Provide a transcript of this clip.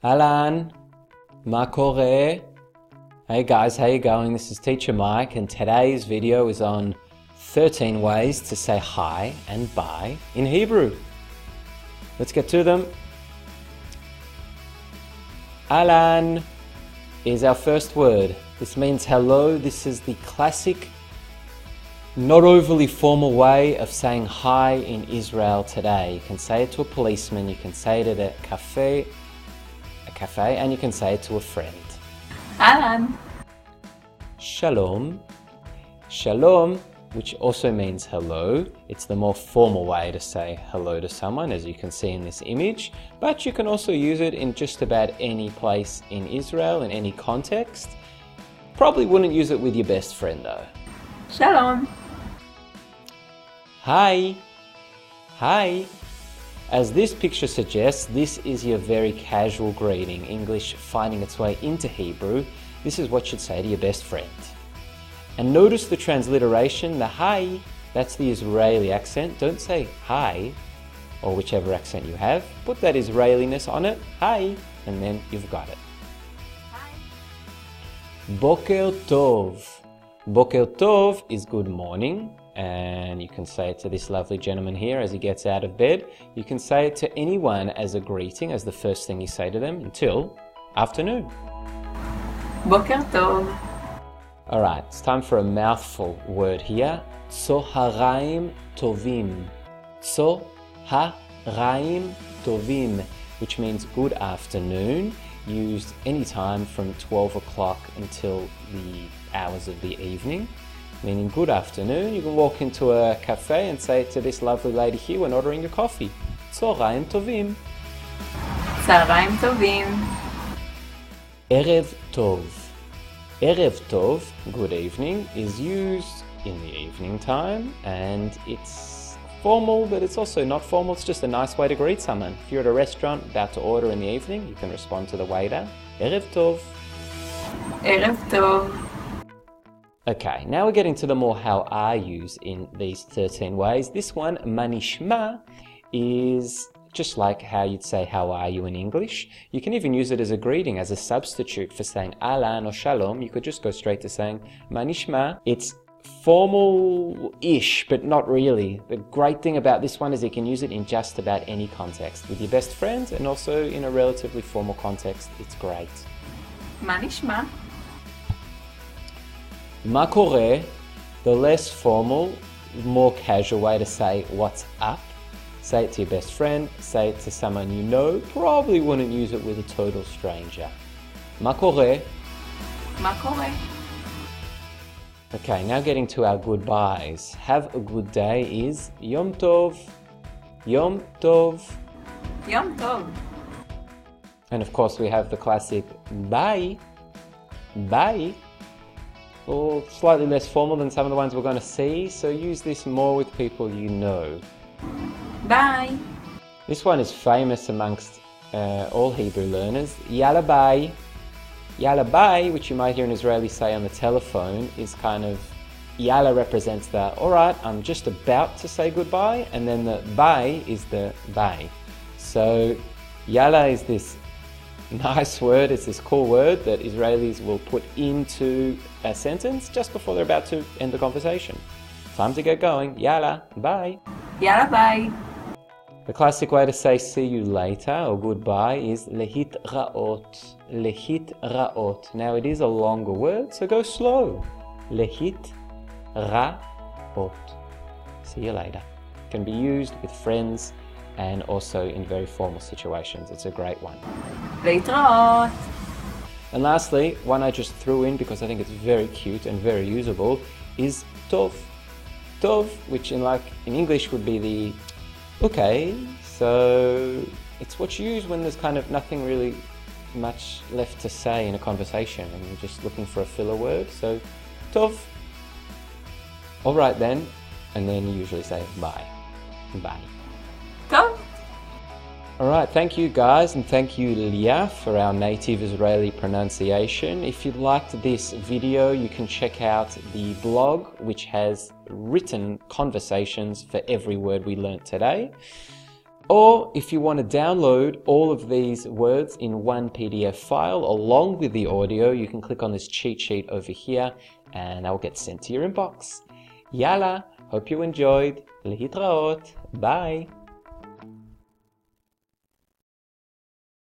אהלן, מה קורה? Hey guys, how you going? This is Teacher Mike and today's video is on 13 ways to say hi and bye in Hebrew. Let's get to them. Ahlan is our first word. This means hello. This is the classic, not overly formal way of saying hi in Israel today. You can say it to a policeman, you can say it at a cafe, and you can say it to a friend. אהלן. Shalom. Shalom, which also means hello. It's the more formal way to say hello to someone, as you can see in this image. But you can also use it in just about any place in Israel, in any context. Probably wouldn't use it with your best friend though. שלום. Hi. Hi. As this picture suggests, this is your very casual greeting, English finding its way into Hebrew. This is what you'd say to your best friend. And notice the transliteration, the hi, that's the Israeli accent. Don't say hi, or whichever accent you have. Put that Israeliness on it, hi, and then you've got it. Hi. Bokertov. Bokertov is good morning. And you can say it to this lovely gentleman here as he gets out of bed. You can say it to anyone as a greeting, as the first thing you say to them, until afternoon. בוקר טוב. Alright, it's time for a mouthful word here. צהריים טובים. צהריים טובים, which means good afternoon, used anytime from 12 o'clock until the hours of the evening. Meaning good afternoon. You can walk into a cafe and say to this lovely lady here when ordering your coffee, צהריים טובים. צהריים טובים. erev tov. erev tov, good evening, is used in the evening time, and it's formal, but it's also not formal. It's just a nice way to greet someone. If you're at a restaurant about to order in the evening, you can respond to the waiter, erev tov. ערב טוב. Okay, now we're getting to the more how are yous in these 13 ways. This one, nishma, is just like how you'd say how are you in English. You can even use it as a greeting, as a substitute for saying ahlan or shalom. You could just go straight to saying nishma. It's formal-ish, but not really. The great thing about this one is you can use it in just about any context. With your best friends and also in a relatively formal context, it's great. מה נשמע? מה קורה, the less formal, more casual way to say what's up. Say it to your best friend, say it to someone you know, probably wouldn't use it with a total stranger. מה קורה? מה קורה? Okay, now getting to our goodbyes. Have a good day is יום טוב. יום טוב. יום טוב. And of course we have the classic bye. Bye. Or slightly less formal than some of the ones we're going to see, so use this more with people you know. ביי. This one is famous amongst all Hebrew learners. Yalla bye. Yalla bye, which you might hear an Israeli say on the telephone, is kind of, yalla represents the, alright, I'm just about to say goodbye, and then the bye is the bye. So yalla is this nice word, it's this cool word that Israelis will put into a sentence just before they're about to end the conversation. Time to get going. Yalla, bye. יאללה ביי. The classic way to say see you later or goodbye is להתראות. להתראות. Now it is a longer word, so go slow. להתראות. See you later. Can be used with friends and also in very formal situations. It's a great one. להתראות. And lastly, one I just threw in because I think it's very cute and very usable is tov. Tov, which in English would be the okay. So it's what you use when there's kind of nothing really much left to say in a conversation and you're just looking for a filler word. So tov. All right then. And then you usually say bye. Bye. טוב. Alright, thank you guys and thank you Leah for our native Israeli pronunciation. If you liked this video, you can check out the blog which has written conversations for every word we learnt today. Or if you want to download all of these words in one PDF file along with the audio, you can click on this cheat sheet over here and that will get sent to your inbox. Yalla, hope you enjoyed. להתראות. Bye.